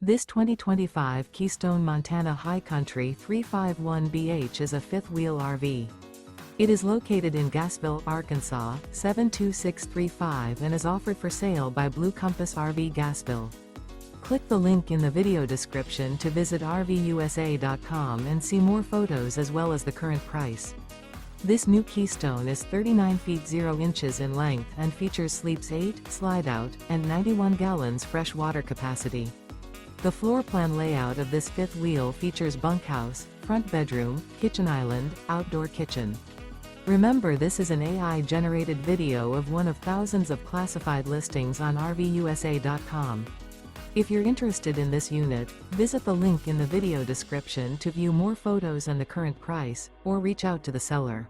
This 2025 Keystone Montana High Country 351BH is a fifth-wheel RV. It is located in Gassville, Arkansas, 72635 and is offered for sale by Blue Compass RV Gassville. Click the link in the video description to visit RVUSA.com and see more photos as well as the current price. This new Keystone is 39 feet 0 inches in length and features sleeps 8, slide-out, and 91 gallons fresh water capacity. The floor plan layout of this fifth wheel features bunkhouse, front bedroom, kitchen island, outdoor kitchen. Remember, this is an AI-generated video of one of thousands of classified listings on RVUSA.com. If you're interested in this unit, visit the link in the video description to view more photos and the current price, or reach out to the seller.